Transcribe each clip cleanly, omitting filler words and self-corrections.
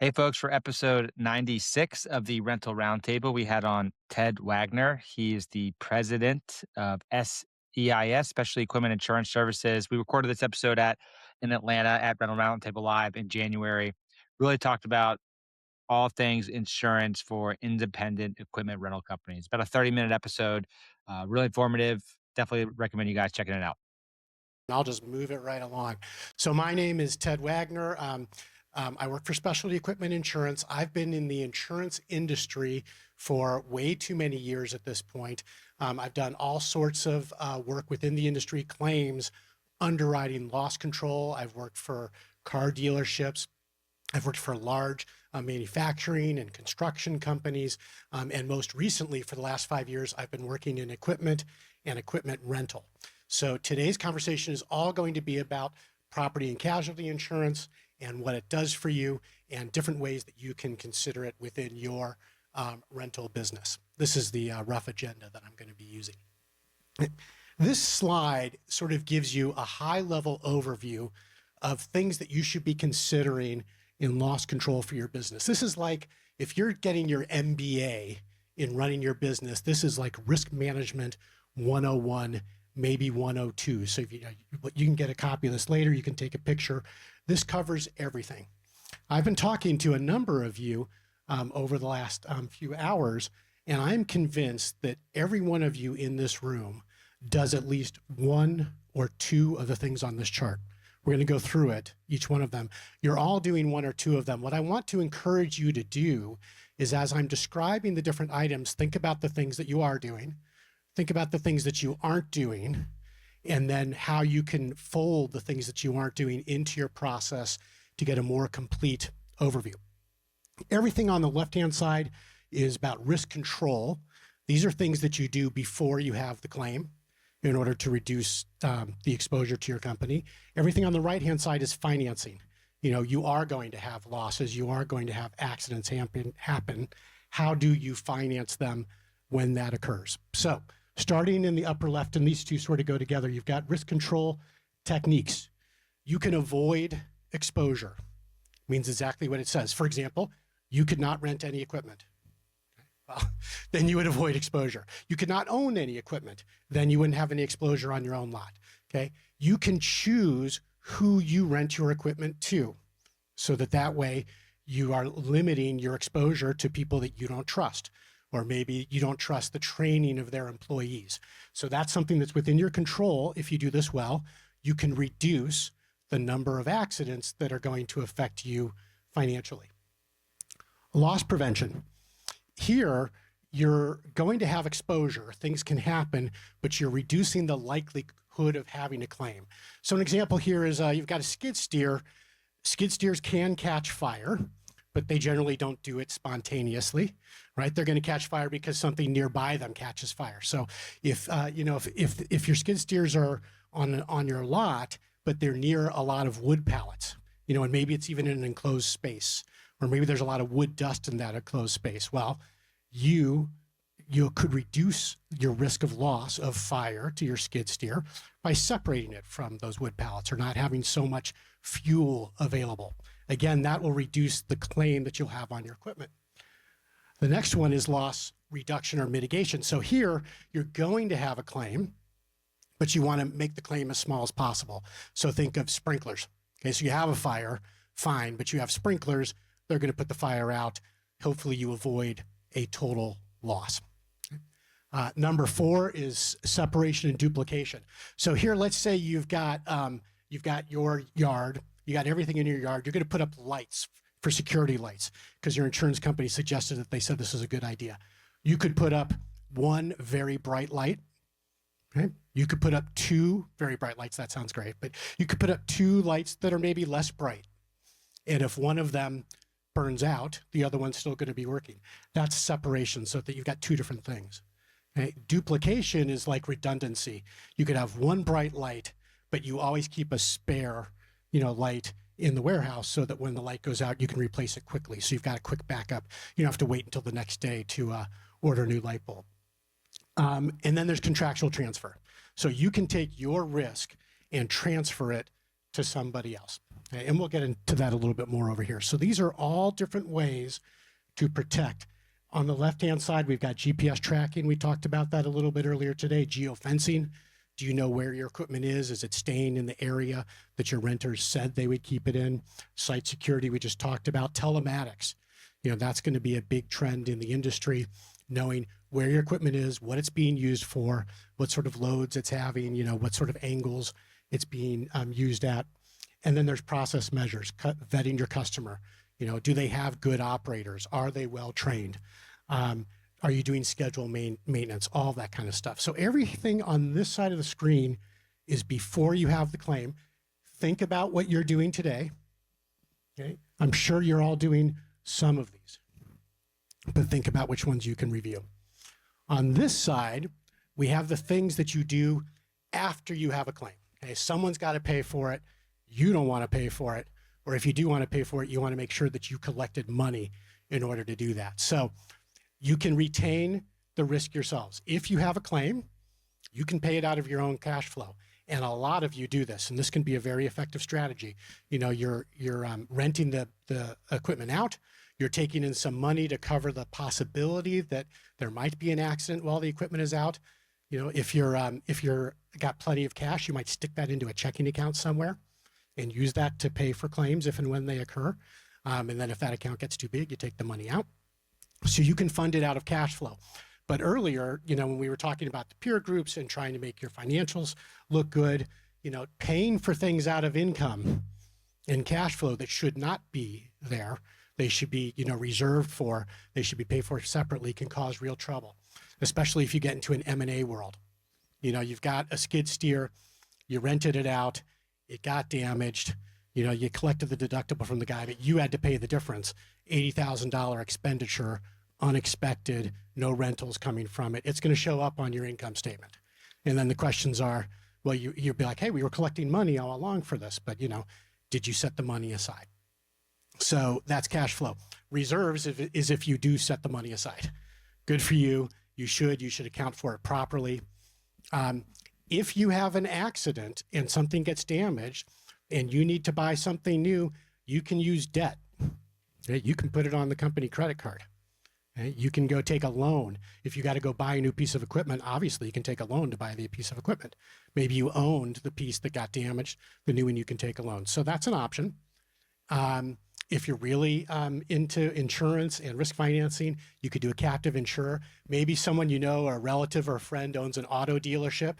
Hey, folks, for episode 96 of the Rental Roundtable, we had on Ted Wagner. He is the president of SEIS, Specialty Equipment Insurance Services. We recorded this episode in Atlanta at Rental Roundtable Live in January. Really talked about all things insurance for independent equipment rental companies. About a 30-minute episode, really informative. Definitely recommend you guys checking it out. I'll just move it right along. So my name is Ted Wagner. I work for Specialty Equipment Insurance. I've been in the insurance industry for way too many years at this point. I've done all sorts of work within the industry, claims, underwriting, loss control. I've worked for car dealerships. I've worked for large manufacturing and construction companies. And most recently, for the last 5 years, I've been working in equipment and equipment rental. So today's conversation is all going to be about property and casualty insurance and what it does for you and different ways that you can consider it within your rental business. This is the rough agenda that I'm going to be using. This slide sort of gives you a high-level overview of things that you should be considering in loss control for your business. This is like if you're getting your MBA in running your business, this is like risk management 101, maybe 102. So if you can get a copy of this later, you can take a picture. This covers everything. I've been talking to a number of you over the last few hours, and I'm convinced that every one of you in this room does at least one or two of the things on this chart. We're going to go through it, each one of them. You're all doing one or two of them. What I want to encourage you to do is, as I'm describing the different items, think about the things that you are doing, think about the things that you aren't doing, and then how you can fold the things that you aren't doing into your process to get a more complete overview. Everything on the left-hand side is about risk control. These are things that you do before you have the claim in order to reduce the exposure to your company. Everything on the right-hand side is financing. You know, you are going to have losses. You are going to have accidents happen. How do you finance them when that occurs? So starting in the upper left, and these two sort of go together, you've got risk control techniques. You can avoid exposure. Means exactly what it says. For example, you could not rent any equipment. Well, then you would avoid exposure. You could not own any equipment. Then you wouldn't have any exposure on your own lot. Okay. You can choose who you rent your equipment to, so that way you are limiting your exposure to people that you don't trust, or maybe you don't trust the training of their employees. So that's something that's within your control. If you do this well, you can reduce the number of accidents that are going to affect you financially. Loss prevention. Here, you're going to have exposure. Things can happen, but you're reducing the likelihood of having a claim. So an example here is you've got a skid steer. Skid steers can catch fire, but they generally don't do it spontaneously, right? They're going to catch fire because something nearby them catches fire. So if your skid steers are on your lot, but they're near a lot of wood pallets, and maybe it's even in an enclosed space, or maybe there's a lot of wood dust in that enclosed space. Well, you could reduce your risk of loss of fire to your skid steer by separating it from those wood pallets or not having so much fuel available. Again, that will reduce the claim that you'll have on your equipment. The next one is loss reduction or mitigation. So here, you're going to have a claim, but you want to make the claim as small as possible. So think of sprinklers. Okay, so you have a fire, fine, but you have sprinklers. They're going to put the fire out. Hopefully you avoid a total loss. Number 4 is separation and duplication. So here, let's say you've got your yard, you got everything in your yard. You're going to put up lights for security lights because your insurance company suggested that. They said this is a good idea. You could put up one very bright light. Okay. You could put up 2 very bright lights. That sounds great, but you could put up 2 lights that are maybe less bright. And if one of them burns out, the other one's still going to be working. That's separation, so that you've got 2 different things. Okay? Duplication is like redundancy. You could have one bright light, but you always keep a spare, light in the warehouse so that when the light goes out, you can replace it quickly. So you've got a quick backup. You don't have to wait until the next day to order a new light bulb. And then there's contractual transfer. So you can take your risk and transfer it to somebody else. Okay, and we'll get into that a little bit more over here. So these are all different ways to protect. On the left-hand side, we've got GPS tracking. We talked about that a little bit earlier today. Geofencing. Do you know where your equipment is? Is it staying in the area that your renters said they would keep it in? Site security, we just talked about. Telematics. That's going to be a big trend in the industry, knowing where your equipment is, what it's being used for, what sort of loads it's having, what sort of angles it's being used at. And then there's process measures, vetting your customer. Do they have good operators? Are they well trained? Are you doing scheduled maintenance? All that kind of stuff. So everything on this side of the screen is before you have the claim. Think about what you're doing today. Okay, I'm sure you're all doing some of these, but think about which ones you can review. On this side, we have the things that you do after you have a claim. Okay, someone's got to pay for it. You don't want to pay for it. Or if you do want to pay for it, you want to make sure that you collected money in order to do that. So you can retain the risk yourselves. If you have a claim, you can pay it out of your own cash flow. And a lot of you do this, and this can be a very effective strategy. You're renting the equipment out. You're taking in some money to cover the possibility that there might be an accident while the equipment is out. If you're got plenty of cash, you might stick that into a checking account somewhere and use that to pay for claims if and when they occur. And then if that account gets too big, you take the money out. So you can fund it out of cash flow. But earlier, when we were talking about the peer groups and trying to make your financials look good, paying for things out of income and cash flow that should not be there, they should be, reserved for, they should be paid for separately, can cause real trouble, especially if you get into an M&A world. You've got a skid steer, you rented it out, it got damaged, you collected the deductible from the guy, but you had to pay the difference, $80,000 expenditure, unexpected, no rentals coming from it. It's going to show up on your income statement. And then the questions are, well, you'll be like, hey, we were collecting money all along for this, but did you set the money aside? So that's cash flow. Reserves is if you do set the money aside. Good for you. You should account for it properly. If you have an accident and something gets damaged and you need to buy something new, you can use debt. Okay? You can put it on the company credit card. Okay? You can go take a loan. If you got to go buy a new piece of equipment, obviously you can take a loan to buy the piece of equipment. Maybe you owned the piece that got damaged, the new one you can take a loan. So that's an option. If you're really into insurance and risk financing, you could do a captive insurer. Maybe someone or a relative or a friend owns an auto dealership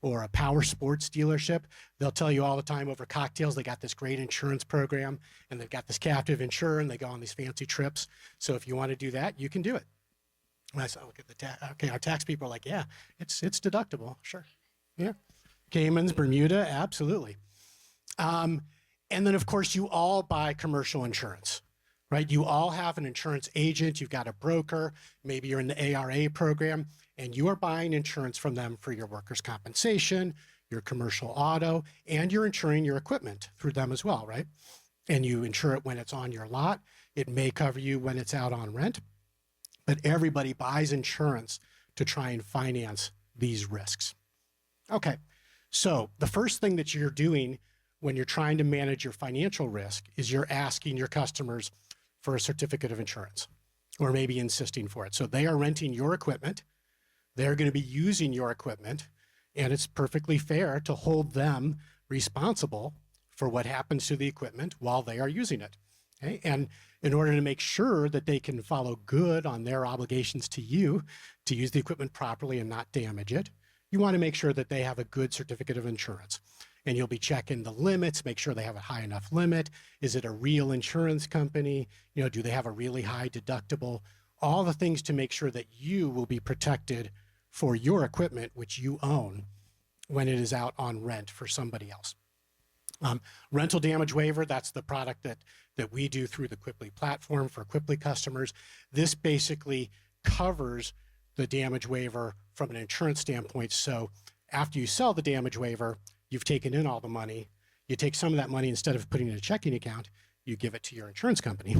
or a power sports dealership. They'll tell you all the time over cocktails, they got this great insurance program and they've got this captive insurer and they go on these fancy trips. So if you want to do that, you can do it. And I said, look at the okay, our tax people are like, yeah, it's deductible. Sure. Yeah. Caymans, Bermuda, absolutely. And then, of course, you all buy commercial insurance, right? You all have an insurance agent. You've got a broker. Maybe you're in the ARA program, and you are buying insurance from them for your workers' compensation, your commercial auto, and you're insuring your equipment through them as well, right? And you insure it when it's on your lot. It may cover you when it's out on rent, but everybody buys insurance to try and finance these risks. Okay, so the first thing that you're doing when you're trying to manage your financial risk is you're asking your customers for a certificate of insurance or maybe insisting for it. So they are renting your equipment. They're going to be using your equipment, and it's perfectly fair to hold them responsible for what happens to the equipment while they are using it. Okay? And in order to make sure that they can follow good on their obligations to you to use the equipment properly and not damage it, you want to make sure that they have a good certificate of insurance. And you'll be checking the limits, make sure they have a high enough limit. Is it a real insurance company? Do they have a really high deductible? All the things to make sure that you will be protected for your equipment, which you own, when it is out on rent for somebody else. Rental damage waiver, that's the product that we do through the Quipli platform for Quipli customers. This basically covers the damage waiver from an insurance standpoint. So after you sell the damage waiver, you've taken in all the money. You take some of that money, instead of putting it in a checking account, you give it to your insurance company.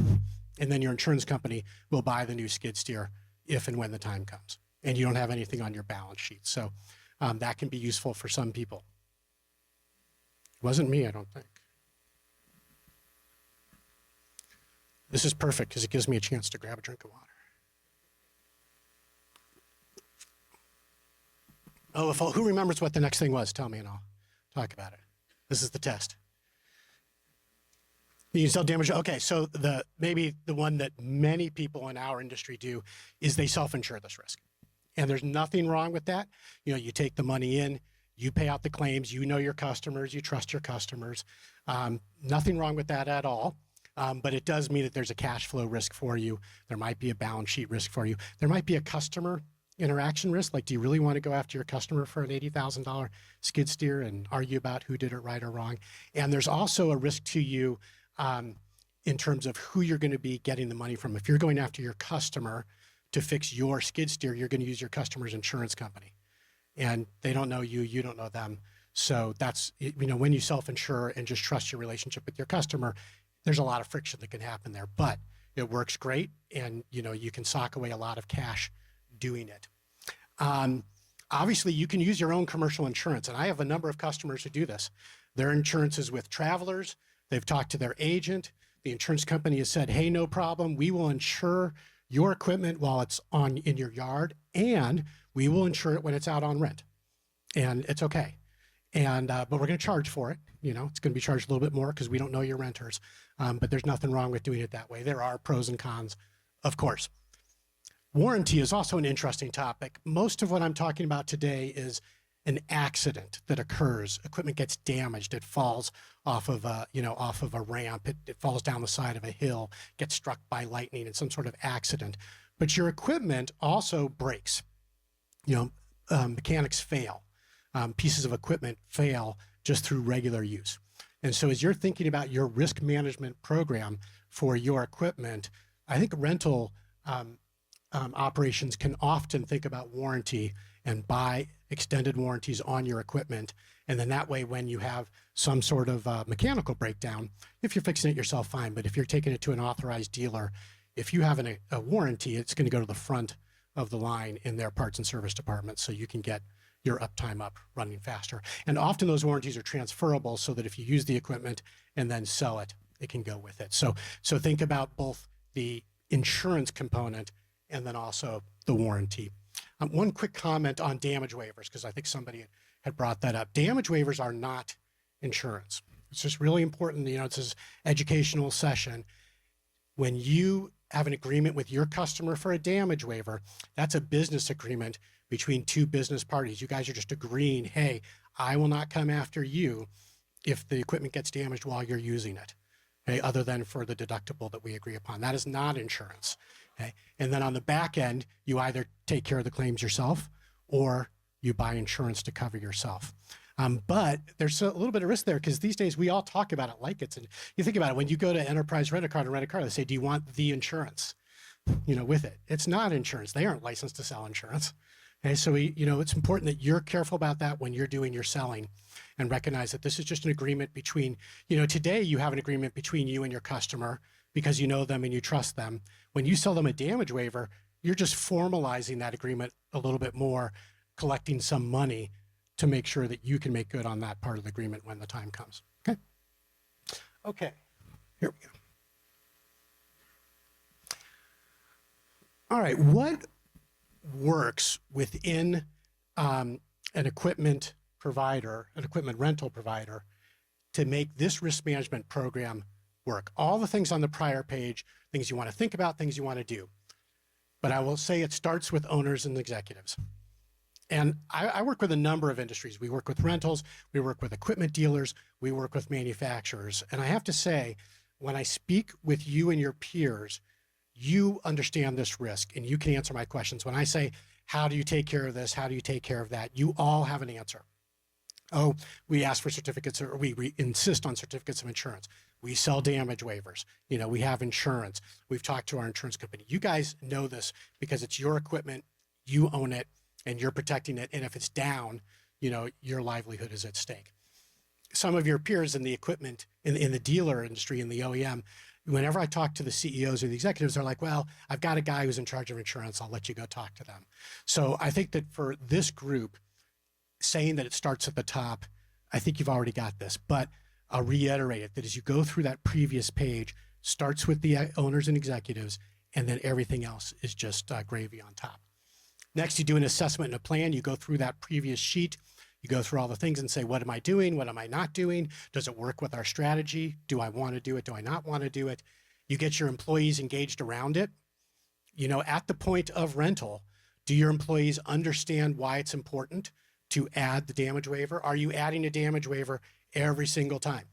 And then your insurance company will buy the new skid steer if and when the time comes. And you don't have anything on your balance sheet. So that can be useful for some people. It wasn't me, I don't think. This is perfect because it gives me a chance to grab a drink of water. Oh, who remembers what the next thing was? Tell me and I'll talk about it. This is the test. You can sell damage. Okay, so maybe the one that many people in our industry do is they self-insure this risk. And there's nothing wrong with that. You take the money in, you pay out the claims, you know your customers, you trust your customers. Nothing wrong with that at all. But it does mean that there's a cash flow risk for you. There might be a balance sheet risk for you. There might be a customer interaction risk. Like, do you really want to go after your customer for an $80,000 skid steer and argue about who did it right or wrong? And there's also a risk to you in terms of who you're going to be getting the money from. If you're going after your customer to fix your skid steer, you're going to use your customer's insurance company. And they don't know you, you don't know them. So that's, when you self-insure and just trust your relationship with your customer, there's a lot of friction that can happen there. But it works great, and you can sock away a lot of cash doing it. Obviously, you can use your own commercial insurance, and I have a number of customers who do this. Their insurance is with Travelers. They've talked to their agent. The insurance company has said, hey, no problem. We will insure your equipment while it's in your yard, and we will insure it when it's out on rent. And it's okay. And but we're going to charge for it. It's going to be charged a little bit more because we don't know your renters. But there's nothing wrong with doing it that way. There are pros and cons, of course. Warranty is also an interesting topic. Most of what I'm talking about today is an accident that occurs. Equipment gets damaged. It falls off of a ramp. It falls down the side of a hill, gets struck by lightning in some sort of accident. But your equipment also breaks. Mechanics fail. Pieces of equipment fail just through regular use. And so as you're thinking about your risk management program for your equipment, I think rental operations can often think about warranty and buy extended warranties on your equipment. And then that way, when you have some sort of mechanical breakdown, if you're fixing it yourself, fine. But if you're taking it to an authorized dealer, if you have a warranty, it's going to go to the front of the line in their parts and service department, so you can get your uptime up running faster. And often those warranties are transferable, so that if you use the equipment and then sell it, it can go with it. So think about both the insurance component and then also the warranty. One quick comment on damage waivers, because I think somebody had brought that up. Damage waivers are not insurance. It's just really important. It's this educational session. When you have an agreement with your customer for a damage waiver, that's a business agreement between two business parties. You guys are just agreeing, hey, I will not come after you if the equipment gets damaged while you're using it, okay, other than for the deductible that we agree upon. That is not insurance. Okay? And then on the back end, you either take care of the claims yourself or you buy insurance to cover yourself. But there's a little bit of risk there, because these days we all talk about it like it's, and you think about it, when you go to Enterprise Rent-A-Car to rent a car, they say, do you want the insurance, with it? It's not insurance. They aren't licensed to sell insurance. Okay, so it's important that you're careful about that when you're doing your selling, and recognize that this is just an agreement between, today you have an agreement between you and your customer because you know them and you trust them. When you sell them a damage waiver, you're just formalizing that agreement a little bit more, collecting some money to make sure that you can make good on that part of the agreement when the time comes. Okay, here we go. All right, what works within an equipment provider, an equipment rental provider, to make this risk management program work? All the things on the prior page, things you want to think about, things you want to do. But I will say it starts with owners and executives. And I work with a number of industries. We work with rentals, we work with equipment dealers, we work with manufacturers. And I have to say, when I speak with you and your peers, you understand this risk and you can answer my questions. When I say, how do you take care of this? How do you take care of that? You all have an answer. Oh, we ask for certificates, or we insist on certificates of insurance. We sell damage waivers. We have insurance. We've talked to our insurance company. You guys know this because it's your equipment, you own it, and you're protecting it. And if it's down, your livelihood is at stake. Some of your peers in the equipment, in the dealer industry, in the OEM, whenever I talk to the CEOs or the executives, they're like, well, I've got a guy who's in charge of insurance. I'll let you go talk to them. So I think that for this group, saying that it starts at the top, I think you've already got this. But I'll reiterate it, that as you go through that previous page, starts with the owners and executives, and then everything else is just gravy on top. Next, you do an assessment and a plan. You go through that previous sheet. You go through all the things and say, what am I doing? What am I not doing? Does it work with our strategy? Do I want to do it? Do I not want to do it? You get your employees engaged around it. You know, at the point of rental, do your employees understand why it's important to add the damage waiver? Are you adding a damage waiver every single time?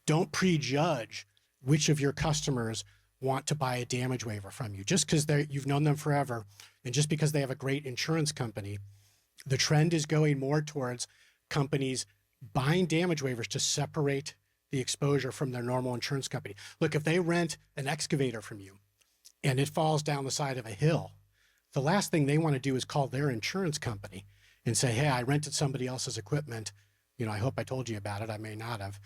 Don't prejudge which of your customers want to buy a damage waiver from you. Just because you've known them forever, and just because they have a great insurance company, the trend is going more towards companies buying damage waivers to separate the exposure from their normal insurance company. Look, if they rent an excavator from you and it falls down the side of a hill, the last thing they want to do is call their insurance company and say, hey, I rented somebody else's equipment. You know, I hope I told you about it. I may not have.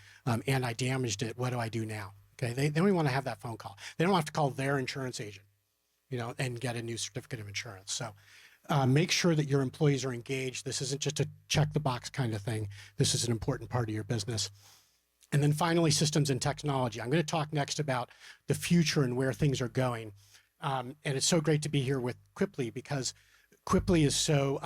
And I damaged it. What do I do now? Okay. They don't even want to have that phone call. They don't have to call their insurance agent, you know, and get a new certificate of insurance. So make sure that your employees are engaged. This isn't just a check the box kind of thing. This is an important part of your business. And then finally, systems and technology. I'm going to talk next about the future and where things are going. And it's so great to be here with Quipli, because Quipli is so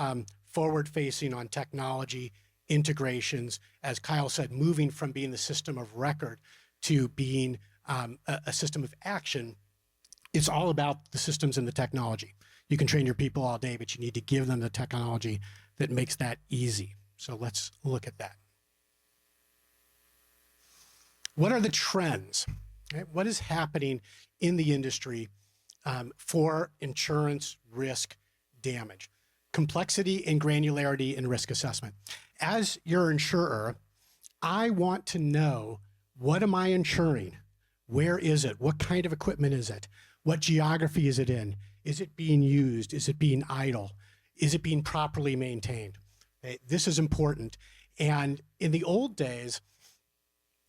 forward facing on technology, integrations, as Kyle said, moving from being the system of record to being a system of action. It's all about the systems and the technology. You can train your people all day, but you need to give them the technology that makes that easy. So let's look at that. What are the trends? Right? What is happening in the industry for insurance risk damage? Complexity and granularity in risk assessment. As your insurer, I want to know, what am I insuring? Where is it? What kind of equipment is it? What geography is it in? Is it being used? Is it being idle? Is it being properly maintained? Okay, this is important. And in the old days,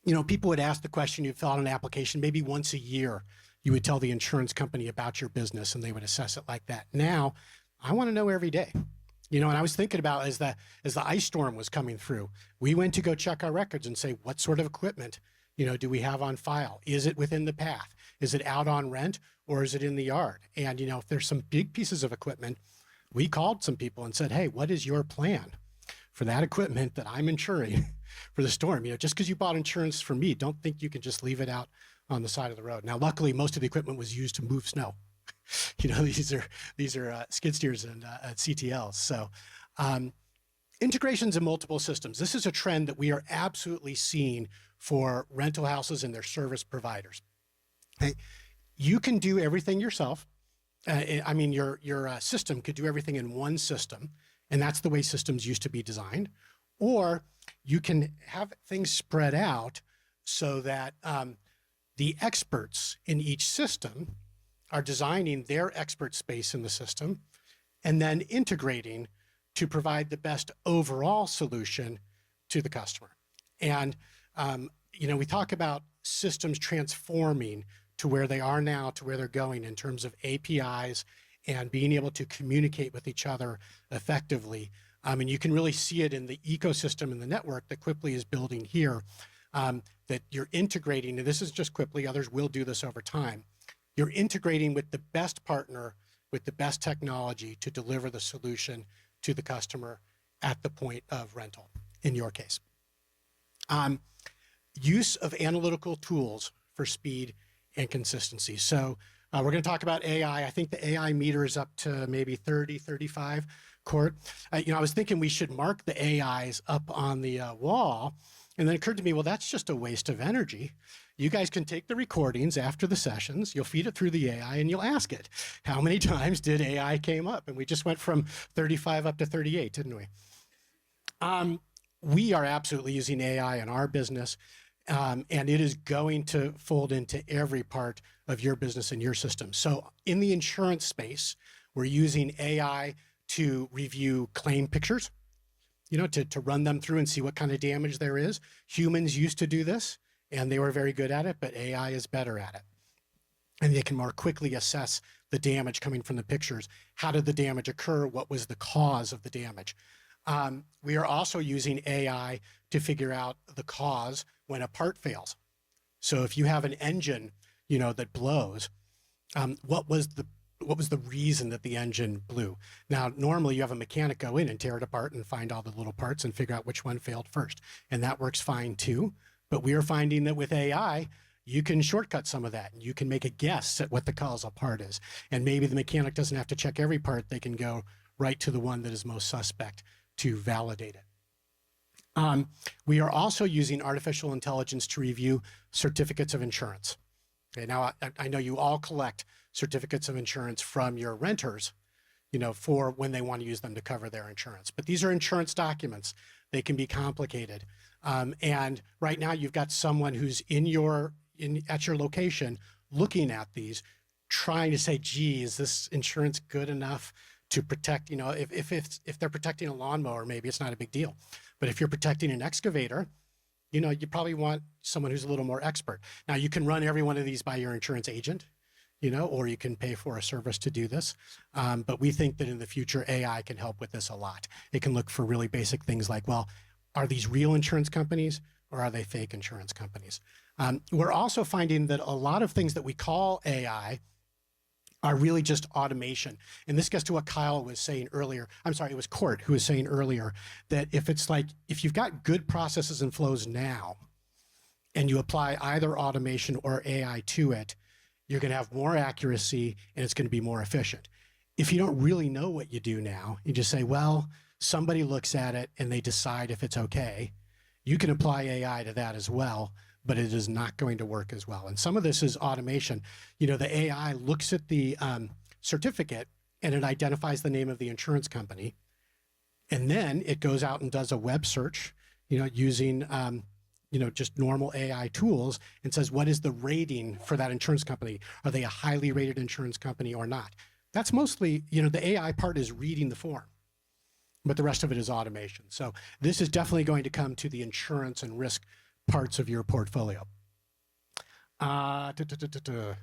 you know, people would ask the question, you'd fill out an application, maybe once a year, you would tell the insurance company about your business and they would assess it like that. Now, I want to know every day. You know, and I was thinking about as the ice storm was coming through, we went to go check our records and say, what sort of equipment, you know, do we have on file? Is it within the path? Is it out on rent, or is it in the yard? And, you know, if there's some big pieces of equipment, we called some people and said, hey, what is your plan for that equipment that I'm insuring for the storm? You know, just because you bought insurance from me, don't think you can just leave it out on the side of the road. Now, luckily, most of the equipment was used to move snow. You know, these are skid steers and CTLs. So integrations in multiple systems. This is a trend that we are absolutely seeing for rental houses and their service providers. Okay? You can do everything yourself. I mean, your system could do everything in one system, and that's the way systems used to be designed. Or you can have things spread out so that the experts in each system are designing their expert space in the system and then integrating to provide the best overall solution to the customer. And, you know, we talk about systems transforming to where they are now, to where they're going in terms of APIs and being able to communicate with each other effectively. And you can really see it in the ecosystem and the network that Quipli is building here, that you're integrating, and this is just Quipli, others will do this over time. You're integrating with the best partner, with the best technology to deliver the solution to the customer at the point of rental, in your case. Use of analytical tools for speed and consistency. So we're going to talk about AI. I think the AI meter is up to maybe 30, 35, Court. You know, I was thinking we should mark the AIs up on the wall, and then it occurred to me, well, that's just a waste of energy. You guys can take the recordings after the sessions, you'll feed it through the AI, and you'll ask it, how many times did AI came up? And we just went from 35 up to 38, didn't we? We are absolutely using AI in our business, and it is going to fold into every part of your business and your system. So in the insurance space, we're using AI to review claim pictures, you know, to run them through and see what kind of damage there is. Humans used to do this, and they were very good at it, but AI is better at it. And they can more quickly assess the damage coming from the pictures. How did the damage occur? What was the cause of the damage? We are also using AI to figure out the cause when a part fails. So if you have an engine, that blows, what was the reason that the engine blew? Now, normally you have a mechanic go in and tear it apart and find all the little parts and figure out which one failed first. And that works fine too. But we are finding that with AI, you can shortcut some of that. You can make a guess at what the causal part is. And maybe the mechanic doesn't have to check every part. They can go right to the one that is most suspect to validate it. We are also using artificial intelligence to review certificates of insurance. Okay, now I know you all collect certificates of insurance from your renters, for when they want to use them to cover their insurance. But these are insurance documents. They can be complicated. And right now you've got someone who's at your location looking at these, trying to say, gee, is this insurance good enough to protect, if they're protecting a lawnmower, maybe it's not a big deal. But if you're protecting an excavator, you probably want someone who's a little more expert. Now, you can run every one of these by your insurance agent, or you can pay for a service to do this. But we think that in the future, AI can help with this a lot. It can look for really basic things like, well, are these real insurance companies or are they fake insurance companies? We're also finding that a lot of things that we call AI are really just automation. And this gets to what Kyle was saying earlier. I'm sorry, it was Court who was saying earlier that if you've got good processes and flows now, and you apply either automation or AI to it, you're going to have more accuracy and it's going to be more efficient. If you don't really know what you do now, you just say, well, somebody looks at it and they decide if it's okay. You can apply AI to that as well, but it is not going to work as well. And some of this is automation. The AI looks at the certificate and it identifies the name of the insurance company. And then it goes out and does a web search, using, just normal AI tools, and says, what is the rating for that insurance company? Are they a highly rated insurance company or not? That's mostly, the AI part is reading the form, but the rest of it is automation. So this is definitely going to come to the insurance and risk parts of your portfolio. Outsourcing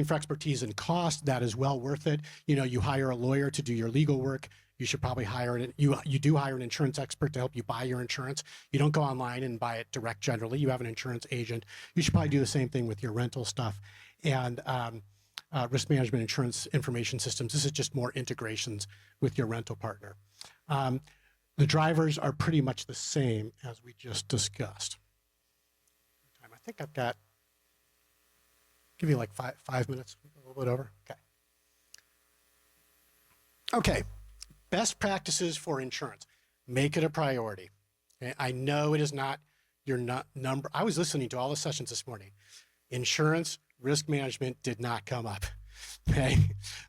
for expertise and cost, that is well worth it. You hire a lawyer to do your legal work. You should probably you do hire an insurance expert to help you buy your insurance. You don't go online and buy it direct generally. You have an insurance agent. You should probably do the same thing with your rental stuff and risk management insurance information systems. This is just more integrations with your rental partner. The drivers are pretty much the same as we just discussed. I think I've got, give you like five minutes, a little bit over. Okay, best practices for insurance. Make it a priority. Okay? I know it is not your number. I was listening to all the sessions this morning. Insurance, risk management did not come up. Okay,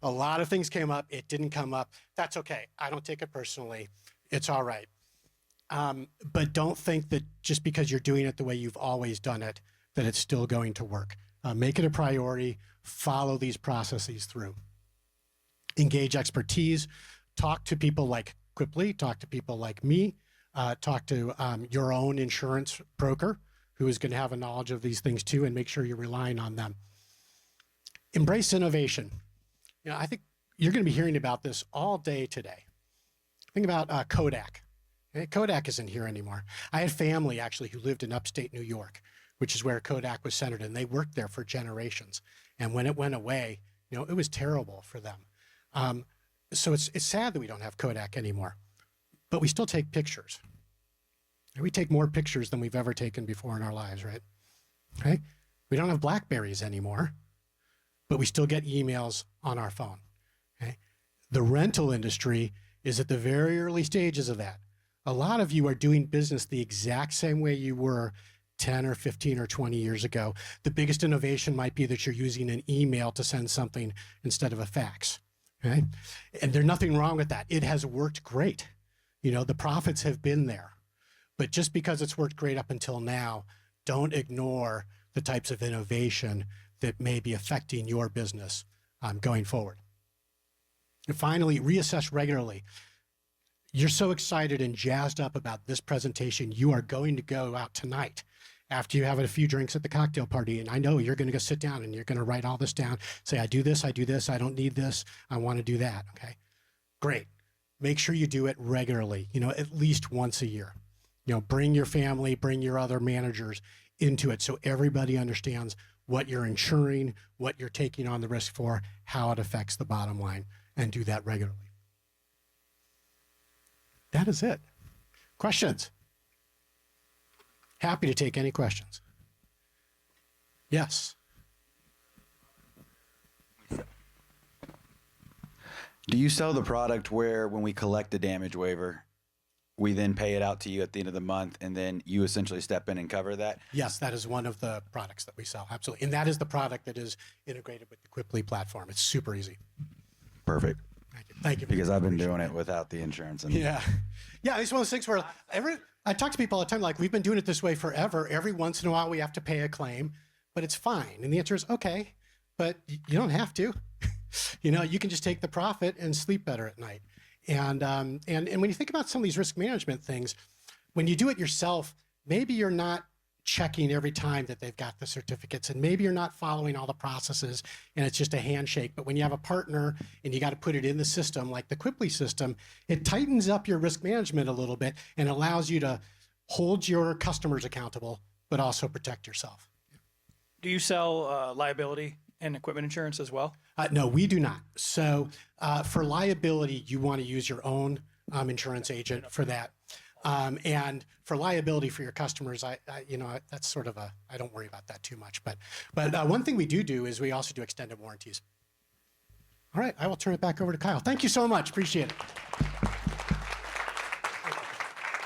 a lot of things came up. It didn't come up. That's okay. I don't take it personally. It's all right. But don't think that just because you're doing it the way you've always done it, that it's still going to work. Make it a priority. Follow these processes through. Engage expertise. Talk to people like Quipli. Talk to people like me. Talk to your own insurance broker who is going to have a knowledge of these things too, and make sure you're relying on them. Embrace innovation. I think you're going to be hearing about this all day today. Think about Kodak. Okay? Kodak isn't here anymore. I had family actually who lived in upstate New York, which is where Kodak was centered, and they worked there for generations. And when it went away, it was terrible for them. So it's sad that we don't have Kodak anymore, but we still take pictures. And we take more pictures than we've ever taken before in our lives, right? Okay? We don't have Blackberries anymore, but we still get emails on our phone. Okay? The rental industry is at the very early stages of that. A lot of you are doing business the exact same way you were 10 or 15 or 20 years ago. The biggest innovation might be that you're using an email to send something instead of a fax. Okay? And there's nothing wrong with that. It has worked great. The profits have been there. But just because it's worked great up until now, don't ignore the types of innovation that may be affecting your business going forward. And finally, reassess regularly. You're so excited and jazzed up about this presentation. You are going to go out tonight after you have a few drinks at the cocktail party. And I know you're going to go sit down and you're going to write all this down. Say, I do this, I don't need this, I want to do that. Okay, great. Make sure you do it regularly, at least once a year. Bring your family, bring your other managers into it so everybody understands what you're insuring, what you're taking on the risk for, how it affects the bottom line, and do that regularly. That is it. Questions? Happy to take any questions. Yes. Do you sell the product where when we collect the damage waiver, we then pay it out to you at the end of the month, and then you essentially step in and cover that? Yes, that is one of the products that we sell, absolutely. And that is the product that is integrated with the Quipli platform. It's super easy. Perfect. Thank you. Because I've been doing it without the insurance. And Yeah. Yeah, it's one of those things where I talk to people all the time, like, we've been doing it this way forever. Every once in a while we have to pay a claim, but it's fine. And the answer is, okay, but you don't have to. You can just take the profit and sleep better at night. And when you think about some of these risk management things, when you do it yourself, maybe you're not checking every time that they've got the certificates, and maybe you're not following all the processes and it's just a handshake. But when you have a partner and you got to put it in the system, like the Quipli system, it tightens up your risk management a little bit and allows you to hold your customers accountable, but also protect yourself. Do you sell liability and equipment insurance as well? No, we do not. So for liability, you want to use your own insurance agent for that. And for liability for your customers, that's sort of I don't worry about that too much. But one thing we do is we also do extended warranties. All right, I will turn it back over to Kyle. Thank you so much. Appreciate it.